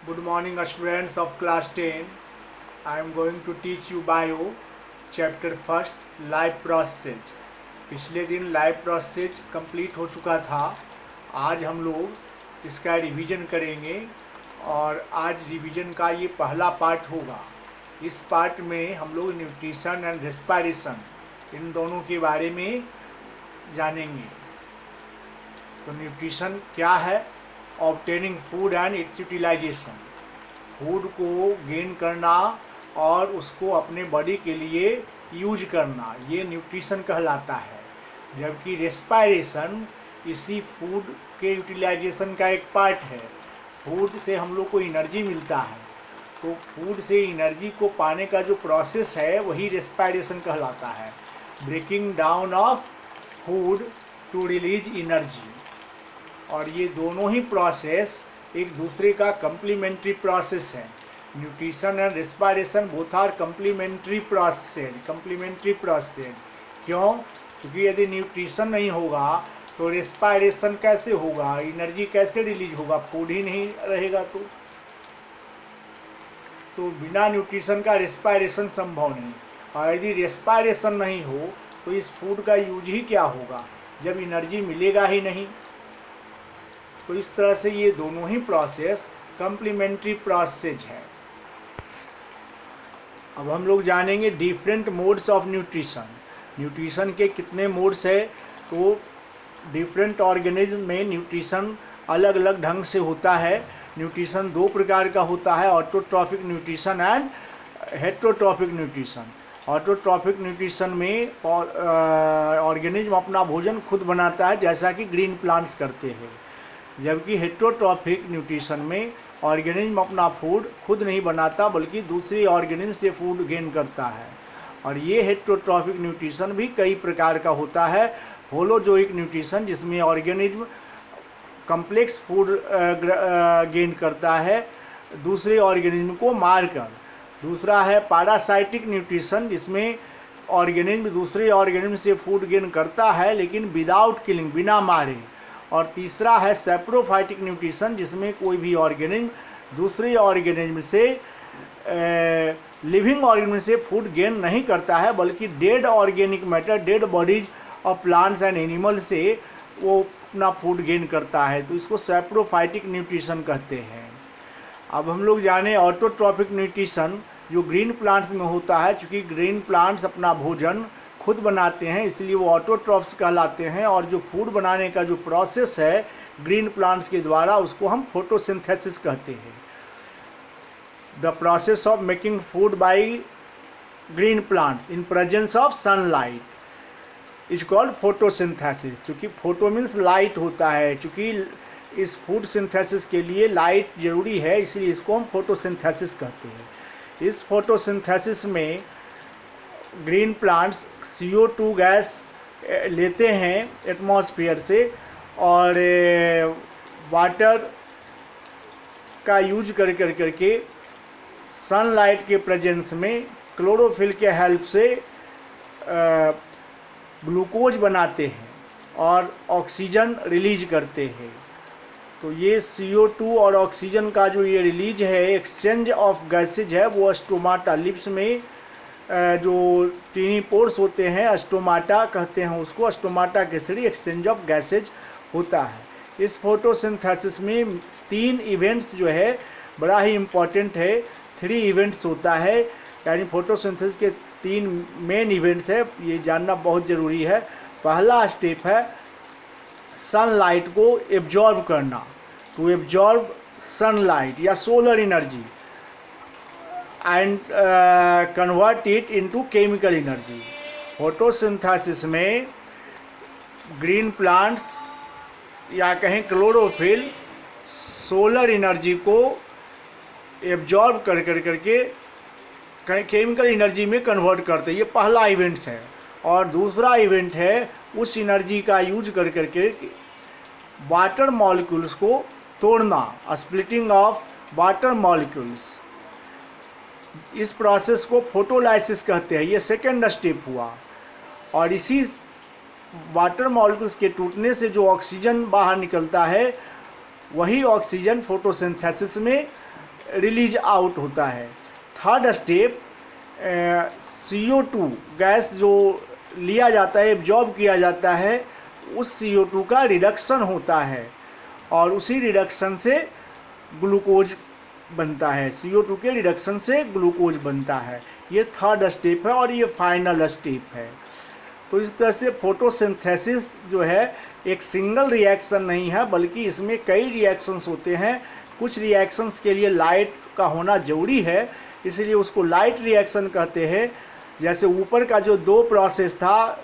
Good morning, students of class 10. I am going to teach you bio chapter first life process. पिछले दिन life process complete हो चुका था। आज हम लोग इसका रिवीजन करेंगे और आज रिवीजन का ये पहला पार्ट होगा। इस पार्ट में हम लोग न्यूट्रिशन एंड रेस्पिरेशन इन दोनों के बारे में जानेंगे। तो न्यूट्रिशन क्या है? Obtaining food and its utilisation, food को गेन करना और उसको अपने बॉडी के लिए यूज करना, ये न्यूट्रिशन कहलाता है। जबकि रेस्पिरेशन इसी फूड के यूटिलाइजेशन का एक पार्ट है। फूड से हम लोग को एनर्जी मिलता है, तो फूड से एनर्जी को पाने का जो प्रोसेस है वही रेस्पिरेशन कहलाता है। Breaking down of food to release energy. और ये दोनों ही प्रोसेस एक दूसरे का कम्प्लीमेंट्री प्रोसेस है। Nutrition and respiration both are complementary process. क्यों? क्योंकि यदि न्यूट्रिशन नहीं होगा तो रेस्पिरेशन कैसे होगा, एनर्जी कैसे रिलीज होगा? फूड ही नहीं रहेगा तो बिना न्यूट्रिशन का रेस्पिरेशन संभव नहीं। और यदि रेस्पिरेशन नहीं हो तो इस फूड का यूज ही क्या होगा जब एनर्जी मिलेगा ही नहीं। तो इस तरह से ये दोनों ही प्रोसेस कम्प्लीमेंट्री प्रोसेस है। अब हम लोग जानेंगे different modes of nutrition. Nutrition के कितने मोड्स है? तो डिफरेंट ऑर्गेनिज्म में न्यूट्रिशन अलग अलग ढंग से होता है। न्यूट्रिशन दो प्रकार का होता है, autotrophic nutrition and heterotrophic nutrition. Autotrophic nutrition में ऑर्गेनिज्म अपना भोजन खुद बनाता है, जैसा कि ग्रीन प्लांट्स करते हैं। जबकि हेटेरोट्रॉफिक न्यूट्रिशन में ऑर्गेनिज्म अपना फूड खुद नहीं बनाता बल्कि दूसरे ऑर्गेनिज्म से फूड गेन करता है। और ये हेटेरोट्रॉफिक न्यूट्रिशन भी कई प्रकार का होता है। होलोजोइक न्यूट्रिशन, जिसमें ऑर्गेनिज्म कम्प्लेक्स फूड गेन करता है दूसरे ऑर्गेनिज्म को मारकर। दूसरा है पैरासाइटिक न्यूट्रिशन, जिसमें ऑर्गेनिज्म दूसरे ऑर्गेनिज्म से फूड गेन करता है लेकिन विदाउट किलिंग, बिना मारे। और तीसरा है सैप्रोफाइटिक न्यूट्रिशन, जिसमें कोई भी ऑर्गेनिज्म दूसरे ऑर्गेनिज्म से लिविंग ऑर्गेनिज्म से फूड गेन नहीं करता है बल्कि dead organic matter, dead bodies of plants and animal से वो अपना फूड गेन करता है। तो इसको सैप्रोफाइटिक न्यूट्रिशन कहते हैं। अब हम लोग जाने ऑटोट्रॉफिक न्यूट्रिशन, जो ग्रीन प्लांट्स में होता है। चूँकि ग्रीन प्लांट्स अपना भोजन खुद बनाते हैं इसलिए वो ऑटोट्रॉफ्स कहलाते हैं। और जो फूड बनाने का जो प्रोसेस है ग्रीन प्लांट्स के द्वारा, उसको हम फोटोसिंथेसिस कहते हैं। The process of making food by green plants in presence of sunlight is called photosynthesis. चूँकि फोटो मीन्स लाइट होता है, चूँकि इस फूड सिंथेसिस के लिए लाइट जरूरी है, इसलिए इसको हम फोटोसिंथेसिस कहते हैं। इस फोटोसिंथेसिस में ग्रीन प्लांट्स CO2 गैस लेते हैं एटमॉस्फेयर से और वाटर का यूज करके सनलाइट के प्रेजेंस में क्लोरोफिल के हेल्प से ग्लूकोज बनाते हैं और ऑक्सीजन रिलीज करते हैं। तो ये CO2 और ऑक्सीजन का जो ये रिलीज है, एक्सचेंज ऑफ गैसेज है, वो स्टोमाटा लिप्स में जो टीनी पोर्स होते हैं, स्टोमाटा कहते हैं उसको, स्टोमाटा के थ्रू एक्सचेंज ऑफ गैसेज होता है। इस फोटोसिंथेसिस में 3 इवेंट्स जो है बड़ा ही इम्पॉर्टेंट है। 3 इवेंट्स होता है, यानी फोटोसिंथेसिस के 3 मेन इवेंट्स है, ये जानना बहुत ज़रूरी है। पहला स्टेप है सनलाइट को एब्जॉर्ब करना, टू एब्जॉर्ब सनलाइट या solar energy and convert it into chemical energy. Photosynthesis में ग्रीन प्लांट्स या कहें क्लोरोफिल सोलर एनर्जी को एब्जॉर्ब करके केमिकल एनर्जी में कन्वर्ट करते हैं। ये पहला इवेंट्स है। और दूसरा इवेंट है उस एनर्जी का यूज करके वाटर मॉलिक्यूल्स को तोड़ना, स्प्लिटिंग ऑफ वाटर मॉलिक्यूल्स। इस प्रोसेस को फोटोलाइसिस कहते हैं। ये सेकेंड स्टेप हुआ। और इसी वाटर मॉलिक्यूल्स के टूटने से जो ऑक्सीजन बाहर निकलता है वही ऑक्सीजन फोटोसिंथेसिस में रिलीज आउट होता है। थर्ड स्टेप CO2 गैस जो लिया जाता है, एब्जॉर्ब किया जाता है, उस CO2 का रिडक्शन होता है और उसी रिडक्शन से ग्लूकोज बनता है। CO2 के रिडक्शन से ग्लूकोज बनता है। ये थर्ड स्टेप है और ये फाइनल स्टेप है। तो इस तरह से फोटोसिंथेसिस जो है एक सिंगल रिएक्शन नहीं है, बल्कि इसमें कई रिएक्शंस होते हैं। कुछ रिएक्शंस के लिए लाइट का होना ज़रूरी है, इसलिए उसको लाइट रिएक्शन कहते हैं। जैसे ऊपर का जो दो प्रोसेस था,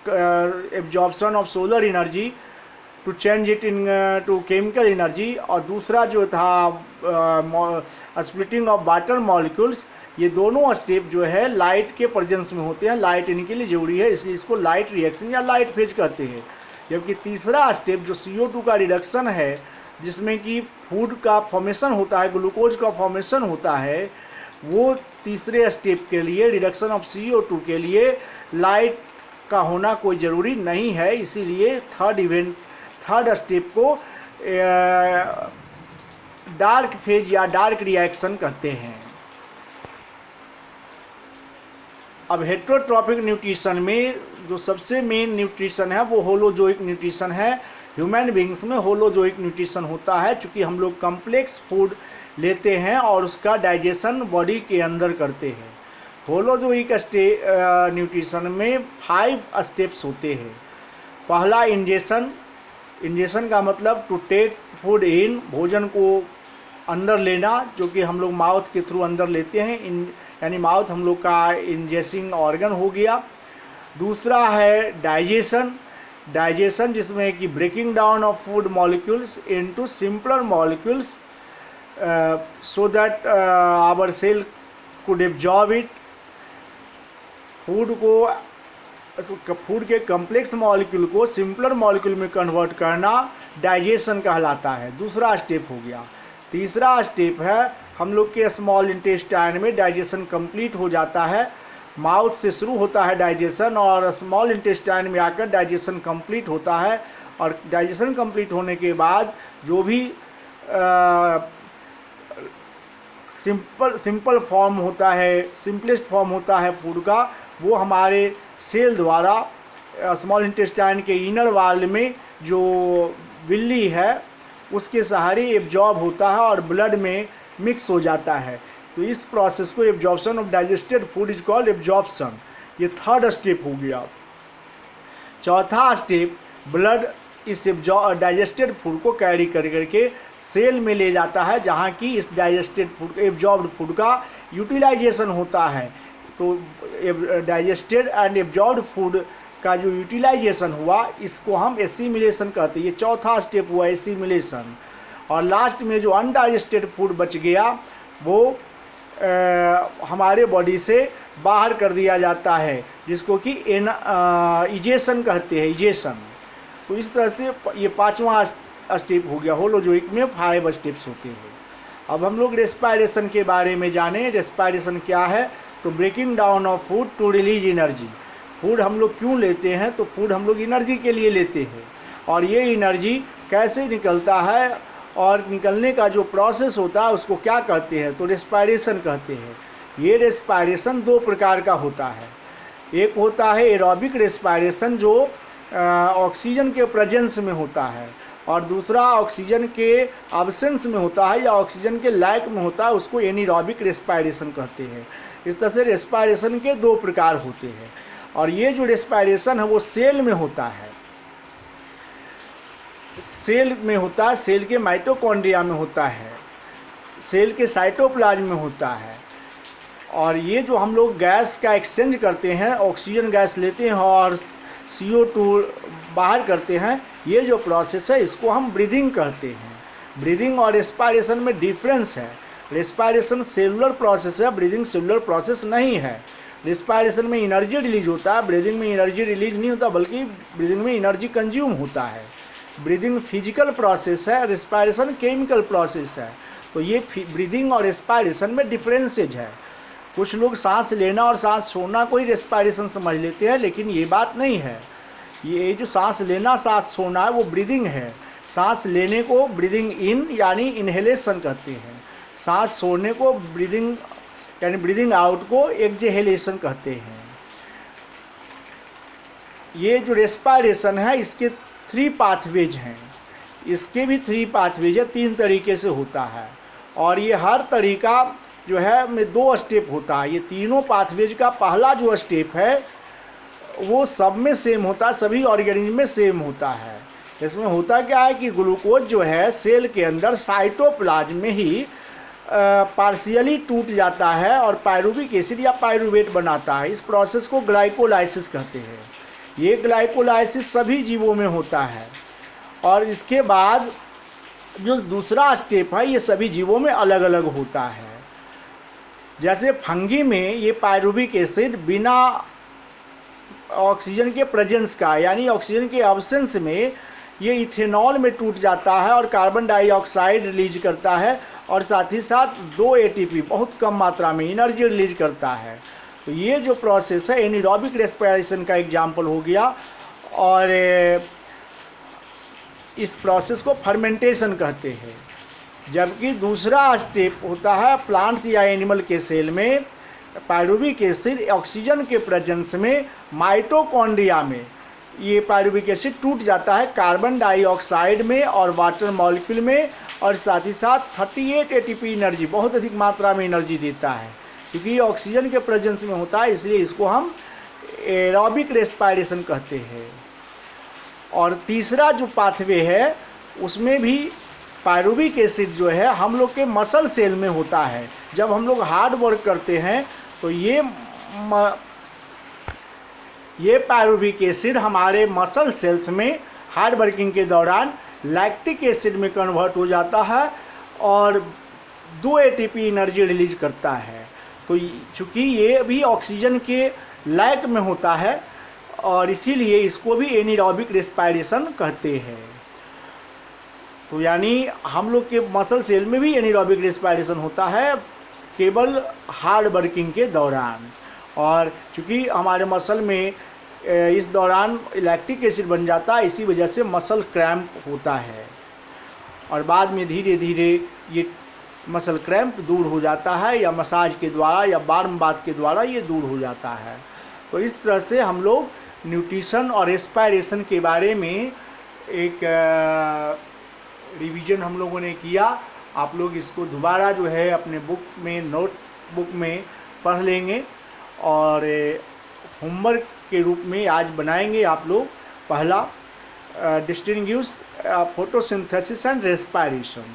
absorption of solar energy to change it into chemical energy, और दूसरा जो था स्प्लिटिंग ऑफ वाटर मॉलिक्यूल्स, ये दोनों स्टेप जो है लाइट के प्रेजेंस में होते हैं। लाइट इनके लिए जरूरी है, इसलिए इसको लाइट रिएक्शन या लाइट फेज कहते हैं। जबकि तीसरा स्टेप जो CO2 का रिडक्शन है, जिसमें कि फूड का फॉर्मेशन होता है, ग्लूकोज का फॉर्मेशन होता है, वो तीसरे स्टेप के लिए, रिडक्शन ऑफ CO2 के लिए लाइट का होना कोई ज़रूरी नहीं है। इसीलिए थर्ड स्टेप को डार्क फेज या डार्क रिएक्शन कहते हैं। अब हेटेरोट्रॉपिक न्यूट्रिशन में जो सबसे मेन न्यूट्रिशन है वो होलोजोइक न्यूट्रिशन है। ह्यूमन बींग्स में होलोजोइक न्यूट्रिशन होता है, चूँकि हम लोग कम्प्लेक्स फूड लेते हैं और उसका डाइजेशन बॉडी के अंदर करते हैं। होलोजोइक न्यूट्रिशन में 5 स्टेप्स होते हैं। पहला इंजेशन का मतलब टू टेक फूड इन, भोजन को अंदर लेना, जो कि हम लोग माउथ के थ्रू अंदर लेते हैं, यानी माउथ हम लोग का इंजेस्टिंग ऑर्गन हो गया। दूसरा है डाइजेशन जिसमें कि breaking down of food molecules into simpler molecules so that our cell could absorb it. Food के कम्प्लेक्स मॉलिक्यूल को सिंपलर मॉलिक्यूल में कन्वर्ट करना डाइजेशन कहलाता है, दूसरा स्टेप हो गया। तीसरा स्टेप है हम लोग के स्मॉल इंटेस्टाइन में डाइजेशन कंप्लीट हो जाता है। माउथ से शुरू होता है डाइजेशन और स्मॉल इंटेस्टाइन में आकर डाइजेशन कंप्लीट होता है। और डाइजेशन कंप्लीट होने के बाद जो भी सिंपल फॉर्म होता है, सिंपलेस्ट फॉर्म होता है फूड का, वो हमारे सेल द्वारा स्मॉल इंटेस्टाइन के इनर वॉल में जो विल्ली है उसके सहारे एब्जॉर्ब होता है और ब्लड में मिक्स हो जाता है। तो इस प्रोसेस को absorption of digested food is called absorption. ये थर्ड स्टेप हो गया। चौथा स्टेप, ब्लड इस डाइजेस्टेड फूड को कैरी करके सेल में ले जाता है, जहाँ की इस डाइजेस्टेड फूड, एब्जॉर्ब्ड फूड का यूटिलाइजेशन होता है। तो डाइजेस्टेड एंड एब्जॉर्ब्ड फूड का जो यूटिलाइजेशन हुआ, इसको हम एसिमिलेशन कहते हैं। ये चौथा स्टेप हुआ एसिमिलेशन। और लास्ट में जो अनडाइजेस्टेड फूड बच गया वो हमारे बॉडी से बाहर कर दिया जाता है, जिसको कि इजेशन कहते हैं, इजेशन। तो इस तरह से ये 5वां स्टेप हो गया। होलोजोइक में 5 स्टेप्स होते हैं। अब हम लोग रेस्पायरेशन के बारे में जानें। रेस्पायरेशन क्या है? तो breaking down of food to release energy. Food हम लोग क्यों लेते हैं? तो फूड हम लोग एनर्जी के लिए लेते हैं, और ये एनर्जी कैसे निकलता है और निकलने का जो प्रोसेस होता है उसको क्या कहते हैं? तो रेस्पायरेशन कहते हैं। ये रेस्पायरेशन 2 प्रकार का होता है। एक होता है एरोबिक रेस्पायरेशन, जो ऑक्सीजन के प्रेजेंस में होता है, और दूसरा ऑक्सीजन के एब्सेंस में होता है या ऑक्सीजन के लैक में होता है, उसको एनीरोबिक रेस्पायरेशन कहते हैं। इस तरह से रेस्पायरेशन के 2 प्रकार होते हैं। और ये जो रेस्पायरेशन है वो सेल में होता है, सेल में होता है, सेल के माइटोकॉन्ड्रिया में होता है, सेल के साइटोप्लाज्म में होता है। और ये जो हम लोग गैस का एक्सचेंज करते हैं, ऑक्सीजन गैस लेते हैं और CO2 बाहर करते हैं, ये जो प्रोसेस है इसको हम ब्रीदिंग कहते हैं। ब्रीदिंग और रेस्पायरेशन में डिफरेंस है। रेस्पायरेशन सेलुलर प्रोसेस है, ब्रीदिंग सेलुलर प्रोसेस नहीं है। रेस्पायरेशन में एनर्जी रिलीज होता है, ब्रीदिंग में एनर्जी रिलीज नहीं होता, बल्कि ब्रीदिंग में एनर्जी कंज्यूम होता है। ब्रीदिंग फिजिकल प्रोसेस है, रेस्पायरेशन केमिकल प्रोसेस है। तो ये ब्रीदिंग और रेस्पायरेशन में डिफरेंसेज है। कुछ लोग सांस लेना और सांस छोड़ना को ही रेस्पायरेशन समझ लेते हैं, लेकिन ये बात नहीं है। ये जो सांस लेना सांस छोड़ना है वो ब्रीदिंग है। सांस लेने को ब्रीदिंग इन यानी इनहेलेशन कहते हैं। सांस छोड़ने को ब्रीदिंग यानी ब्रीदिंग आउट को एक्सहेलेशन कहते हैं। ये जो रेस्पायरेशन है इसके 3 पाथवेज हैं, इसके भी 3 पाथवेज है, 3 तरीके से होता है और ये हर तरीका जो है में 2 स्टेप होता है। ये तीनों पाथवेज का पहला जो स्टेप है वो सब में सेम होता है, सभी ऑर्गेनिज्म में सेम होता है। इसमें होता क्या है कि ग्लूकोज जो है सेल के अंदर साइटोप्लाज्म में ही पार्शियली टूट जाता है और पायरुविक एसिड या पायरुवेट बनाता है। इस प्रोसेस को ग्लाइकोलाइसिस कहते हैं। ये ग्लाइकोलाइसिस सभी जीवों में होता है और इसके बाद जो दूसरा स्टेप है ये सभी जीवों में अलग अलग होता है। जैसे फंगी में ये पायरुविक एसिड बिना ऑक्सीजन के प्रेजेंस का यानी ऑक्सीजन के एब्सेंस में ये इथेनॉल में टूट जाता है और कार्बन डाइऑक्साइड रिलीज करता है और साथ ही साथ 2 ATP बहुत कम मात्रा में एनर्जी रिलीज करता है। तो ये जो प्रोसेस है एनारोबिक रेस्पिरेशन का एग्जाम्पल हो गया और इस प्रोसेस को फर्मेंटेशन कहते हैं। जबकि दूसरा स्टेप होता है प्लांट्स या एनिमल के सेल में पायरुविक एसिड ऑक्सीजन के प्रेजेंस में माइटोकॉन्ड्रिया में ये पायरुविक एसिड टूट जाता है कार्बन डाइऑक्साइड में और वाटर मॉलिक्यूल में और साथ ही साथ 38 ATP एनर्जी बहुत अधिक मात्रा में एनर्जी देता है। क्योंकि ये ऑक्सीजन के प्रेजेंस में होता है इसलिए इसको हम एरोबिक रेस्पिरेशन कहते हैं। और तीसरा जो पाथवे है उसमें भी पायरुविक एसिड जो है हम लोग के मसल सेल में होता है। जब हम लोग हार्ड वर्क करते हैं तो ये पायरुविक एसिड हमारे मसल सेल्स में हार्ड वर्किंग के दौरान लैक्टिक एसिड में कन्वर्ट हो जाता है और 2 ATP एनर्जी रिलीज करता है। तो चूँकि ये भी ऑक्सीजन के लैक में होता है और इसीलिए इसको भी एनारोबिक रेस्पिरेशन कहते हैं। तो यानी हम लोग के मसल सेल में भी एनारोबिक रेस्पिरेशन होता है केवल हार्ड वर्किंग के दौरान। और चूँकि हमारे मसल में इस दौरान लैक्टिक एसिड बन जाता है इसी वजह से मसल क्रैम्प होता है और बाद में धीरे धीरे ये मसल क्रैम्प दूर हो जाता है या मसाज के द्वारा या वार्म बाथ के द्वारा ये दूर हो जाता है। तो इस तरह से हम लोग न्यूट्रिशन और रेस्पिरेशन के बारे में एक रिवीजन हम लोगों ने किया। आप लोग इसको दोबारा जो है अपने बुक में नोटबुक में पढ़ लेंगे और होमवर्क के रूप में आज बनाएंगे आप लोग पहला डिस्टिंग्विश फोटोसिंथेसिस एंड रेस्पिरेशन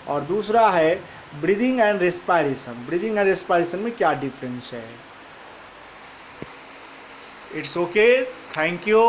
और दूसरा है breathing and respiration. Breathing and respiration में क्या डिफरेंस है। It's okay, thank you.